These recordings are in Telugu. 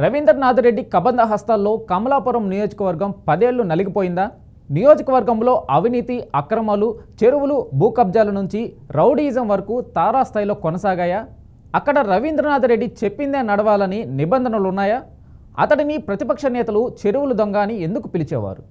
రవీంద్రనాథ్ రెడ్డి కబంధ హస్తాల్లో కమలాపురం నియోజకవర్గం 10 ఏళ్లు నలిగిపోయిందా? నియోజకవర్గంలో అవినీతి, అక్రమాలు, చెరువులు, భూ కబ్జాల నుంచి రౌడీయిజం వరకు తారాస్థాయిలో కొనసాగాయా? అక్కడ రవీంద్రనాథ్ రెడ్డి చెప్పిందే నడవాలని నిబంధనలు ఉన్నాయా? అతడిని ప్రతిపక్ష నేతలు చెరువులు దొంగ అని ఎందుకు పిలిచేవారు?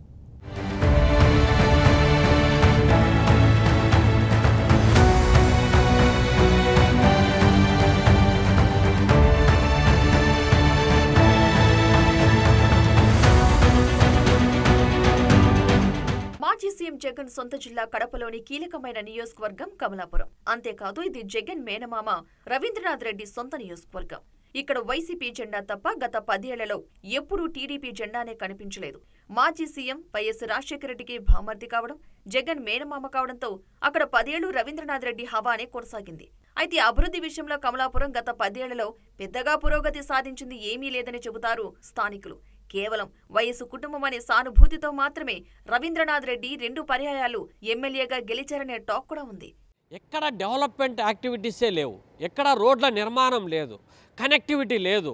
మాజీ సీఎం జగన్ సొంత జిల్లా కడపలోని కీలకమైన నియోజకవర్గం కమలాపురం. అంతేకాదు ఇది జగన్ మేనమామ రవీంద్రనాథ్ రెడ్డి సొంత నియోజకవర్గం. ఇక్కడ వైసీపీ జెండా తప్ప గత 10 ఏళ్లలో ఎప్పుడూ టీడీపీ జెండానే కనిపించలేదు. మాజీ సీఎం వైఎస్ రాజశేఖర రెడ్డికి భామర్ది కావడం, జగన్ మేనమామ కావడంతో అక్కడ 10 ఏళ్లు రవీంద్రనాథ్ రెడ్డి హవానే కొనసాగింది. అయితే అభివృద్ధి విషయంలో కమలాపురం గత 10 ఏళ్లలో పెద్దగా పురోగతి సాధించింది ఏమీ లేదని చెబుతారు స్థానికులు. కేవలం వయసు కుటుంబం అనే సానుభూతితో మాత్రమే రవీంద్రనాథ్ రెడ్డి 2 పర్యాయాలు ఎమ్మెల్యేగా గెలిచారనే టాక్ కూడా ఉంది. ఎక్కడ డెవలప్మెంట్ యాక్టివిటీసే లేవు, ఎక్కడ రోడ్ల నిర్మాణం లేదు, కనెక్టివిటీ లేదు,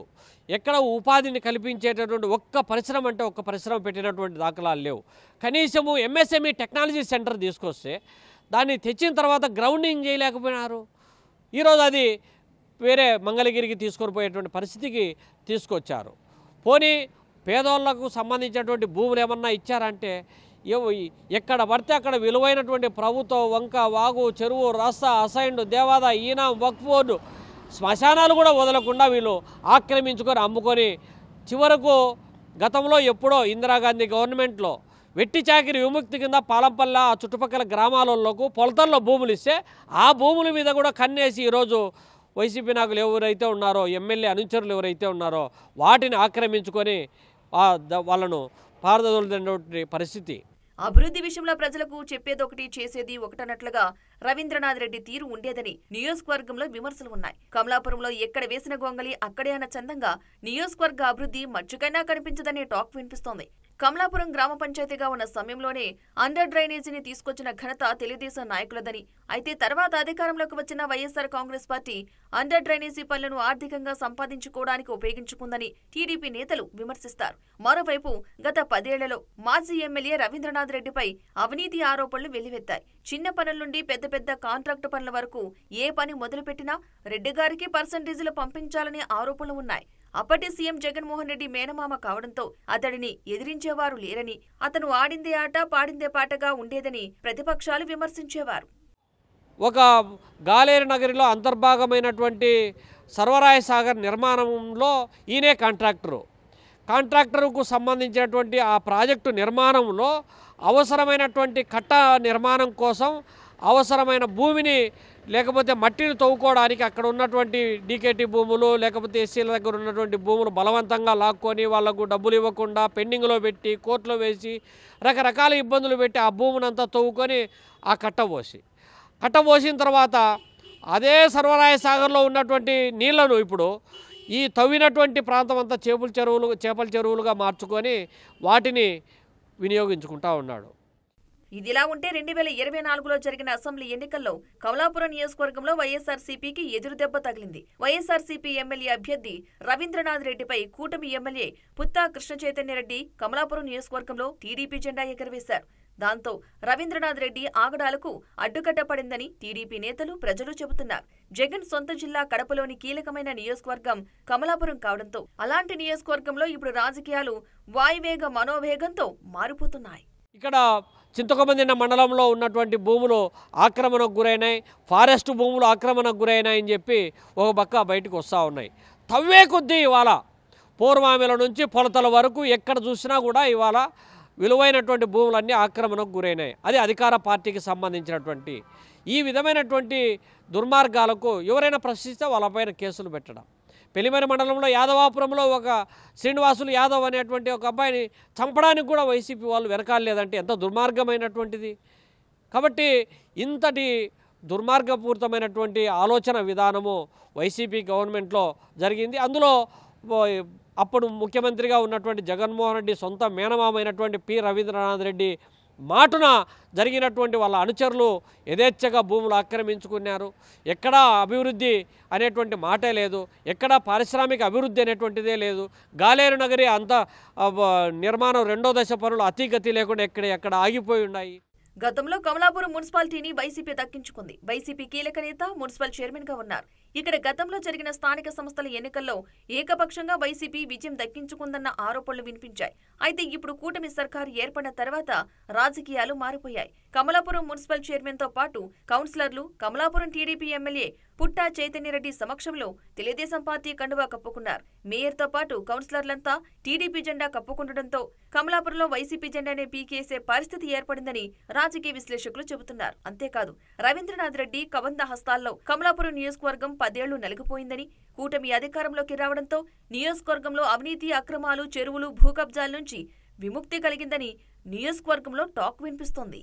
ఎక్కడ ఉపాధిని కల్పించేటటువంటి ఒక్క పరిశ్రమ అంటే ఒక్క పరిశ్రమ పెట్టినటువంటి దాఖలాలు లేవు. కనీసము ఎంఎస్ఎంఈ టెక్నాలజీ సెంటర్ తీసుకొస్తే దాన్ని తెచ్చిన తర్వాత గ్రౌండింగ్ చేయలేకపోయినారు. ఈరోజు అది వేరే మంగళగిరికి తీసుకొని పోయేటువంటి పరిస్థితికి తీసుకొచ్చారు. పోనీ పేదోళ్లకు సంబంధించినటువంటి భూములు ఏమన్నా ఇచ్చారంటే ఎక్కడ పడితే అక్కడ విలువైనటువంటి ప్రభుత్వం వంక, వాగు, చెరువు, రస్తా, అసైన్డ్, దేవాదా, ఈనాం, వక్ఫ్ బోర్డు, శ్మశానాలు కూడా వదలకుండా వీళ్ళు ఆక్రమించుకొని అమ్ముకొని చివరకు గతంలో ఎప్పుడో ఇందిరాగాంధీ గవర్నమెంట్లో వెట్టి చాకిరి విముక్తి కింద పాలంపల్ల ఆ చుట్టుపక్కల గ్రామాలకు పొలతల్లో భూములు ఇస్తే ఆ భూముల మీద కూడా కన్నేసి ఈరోజు వైసీపీ నాయకులు ఎవరైతే ఉన్నారో, ఎమ్మెల్యే అనుచరులు ఎవరైతే ఉన్నారో వాటిని ఆక్రమించుకొని వాళ్ళను పారదోలుతున్నటువంటి పరిస్థితి. అభివృద్ధి విషయంలో ప్రజలకు చెప్పేదొకటి చేసేది ఒకటన్నట్లుగా రవీంద్రనాథ్ రెడ్డి తీరు ఉండేదని నియోజకవర్గంలో విమర్శలు ఉన్నాయి. కమలాపురంలో ఎక్కడ వేసిన గొంగలి అక్కడే అన్న చందంగా నియోజకవర్గ అభివృద్ధి మచ్చుకైనా కనిపించదనే టాక్ వినిపిస్తోంది. కమలాపురం గ్రామ పంచాయతీగా ఉన్న సమయంలోనే అండర్ డ్రైనేజీని తీసుకొచ్చిన ఘనత తెలుగుదేశం నాయకులదని, అయితే తర్వాత అధికారంలోకి వచ్చిన YSR Congress party under drainage పనులను ఆర్థికంగా సంపాదించుకోవడానికి ఉపయోగించుకుందని టీడీపీ నేతలు విమర్శిస్తారు. మరోవైపు గత 10 ఏళ్లలో మాజీ ఎమ్మెల్యే రవీంద్రనాథ్ రెడ్డిపై అవినీతి ఆరోపణలు వెల్లువెత్తాయి. చిన్న పనుల నుండి పెద్ద పెద్ద కాంట్రాక్టు పనుల వరకు ఏ పని మొదలుపెట్టినా రెడ్డి గారికి పర్సంటేజీలు పంపించాలనే ఆరోపణలు ఉన్నాయి. అప్పటి సీఎం జగన్మోహన్ రెడ్డి మేనమామ కావడంతో అతడిని ఎదిరించేవారు లేరని, అతను ఆడిందే ఆట పాడిందే పాటగా ఉండేదని ప్రతిపక్షాలు విమర్శించేవారు. ఒక గాలేరు నగరిలో అంతర్భాగమైనటువంటి సర్వరాయ సాగర్ నిర్మాణంలో ఈయనే కాంట్రాక్టరుకు సంబంధించినటువంటి ఆ ప్రాజెక్టు నిర్మాణంలో అవసరమైనటువంటి కట్ట నిర్మాణం కోసం అవసరమైన భూమిని లేకపోతే మట్టిని తవ్వుకోవడానికి అక్కడ ఉన్నటువంటి డీకేటీ భూములు లేకపోతే ఎస్సీల దగ్గర ఉన్నటువంటి భూములు బలవంతంగా లాక్కొని వాళ్లకు డబ్బులు ఇవ్వకుండా పెండింగ్లో పెట్టి కోర్టులో వేసి రకరకాల ఇబ్బందులు పెట్టి ఆ భూమినంతా తవ్వుకొని ఆ కట్టబోసిన తర్వాత అదే సర్వరాయ సాగర్లో ఉన్నటువంటి నీళ్లను ఇప్పుడు ఈ తవ్వినటువంటి ప్రాంతం అంతా చేపల చెరువులుగా మార్చుకొని వాటిని వినియోగించుకుంటా ఉన్నాడు. ఇదిలా ఉంటే 2024లో జరిగిన అసెంబ్లీ ఎన్నికల్లో కమలాపురం నియోజకవర్గంలో వైఎస్ఆర్సీపీకి ఎదురుదెబ్బ తగిలింది. వైఎస్ఆర్సీపీ ఎమ్మెల్యే అభ్యర్థి రవీంద్రనాథ్ రెడ్డిపై కూటమి ఎమ్మెల్యే పుత్తా కృష్ణ చైతన్య రెడ్డి కమలాపురం నియోజకవర్గంలో టీడీపీ జెండా ఎగరవేశారు. దాంతో రవీంద్రనాథ్ రెడ్డి ఆగడాలకు అడ్డుకట్ట పడిందని టీడీపీ నేతలు, ప్రజలు చెబుతున్నారు. జగన్ సొంత జిల్లా కడపలోని కీలకమైన నియోజకవర్గం కమలాపురం కావడంతో అలాంటి నియోజకవర్గంలో ఇప్పుడు రాజకీయాలు వాయువేగ మనోవేగంతో మారిపోతున్నాయి. ఇక్కడ చింతకొండ మండలంలో ఉన్నటువంటి భూములు ఆక్రమణకు గురైనాయి, ఫారెస్ట్ భూములు ఆక్రమణకు గురైనాయని చెప్పి ఒక పక్క బయటకు వస్తూ ఉన్నాయి. తవ్వే కొద్దీ ఇవాళ పూర్వామిల నుంచి పొలతల వరకు ఎక్కడ చూసినా కూడా ఇవాళ విలువైనటువంటి భూములన్నీ ఆక్రమణకు గురైనాయి. అది అధికార పార్టీకి సంబంధించినటువంటి ఈ విధమైనటువంటి దుర్మార్గాలకు ఎవరైనా ప్రశ్నిస్తే వాళ్ళపైన కేసులు పెట్టడం. పెళ్లిమరి మండలంలో యాదవాపురంలో ఒక శ్రీనివాసులు యాదవ్ అనేటువంటి ఒక అబ్బాయిని చంపడానికి కూడా వైసీపీ వాళ్ళు వెనకాలేదంటే ఎంత దుర్మార్గమైనటువంటిది. కాబట్టి ఇంతటి దుర్మార్గపూరితమైనటువంటి ఆలోచన విధానము వైసీపీ గవర్నమెంట్లో జరిగింది. అందులో అప్పుడు ముఖ్యమంత్రిగా ఉన్నటువంటి జగన్మోహన్ రెడ్డి సొంత మేనమామైనటువంటి పి రవీంద్రనాథ్ రెడ్డి మాటున జరిగినటువంటి వాళ్ళ అనుచరులు యథేచ్ఛగా భూములు ఆక్రమించుకున్నారు. ఎక్కడా అభివృద్ధి అనేటువంటి మాటే లేదు, ఎక్కడా పారిశ్రామిక అభివృద్ధి అనేటువంటిదే లేదు. గాలేరు నగరి అంత నిర్మాణం రెండో దశ పనులు అతిగతి లేకుండా ఎక్కడ ఆగిపోయి ఉన్నాయి. గతంలో కమలాపురం మున్సిపాలిటీని వైసీపీ దక్కించుకుంది. వైసీపీ కీలక నేత మున్సిపల్ చైర్మన్ గా ఉన్నారు. ఇక్కడ గతంలో జరిగిన స్థానిక సంస్థల ఎన్నికల్లో ఏకపక్షంగా వైసీపీ విజయం దక్కించుకుందన్న ఆరోపణలు వినిపించాయి. అయితే ఇప్పుడు కూటమి సర్కారు ఏర్పడిన తర్వాత రాజకీయాలు మారిపోయాయి. కమలాపురం మున్సిపల్ చైర్మన్ తో పాటు కౌన్సిలర్లు కమలాపురం టీడీపీ ఎమ్మెల్యే పుట్టా చైతన్యరెడ్డి సమక్షంలో తెలుగుదేశం పార్టీ కండువా కప్పుకున్నారు. మేయర్ తో పాటు కౌన్సిలర్లంతా టీడీపీ జెండా కప్పుకుండటంతో కమలాపురంలో వైసీపీ జెండానే పీకేసే పరిస్థితి ఏర్పడిందని రాజకీయ విశ్లేషకులు చెబుతున్నారు. అంతేకాదు రవీంద్రనాథ్ రెడ్డి కబంధ హస్తాల్లో కమలాపురం నియోజకవర్గం 10 ఏళ్లు నలిగిపోయిందని, కూటమి అధికారంలోకి రావడంతో నియోజకవర్గంలో అవినీతి, అక్రమాలు, చెరువులు, భూ కబ్జాల నుంచి విముక్తి కలిగిందని నియోజకవర్గంలో టాక్ వినిపిస్తోంది.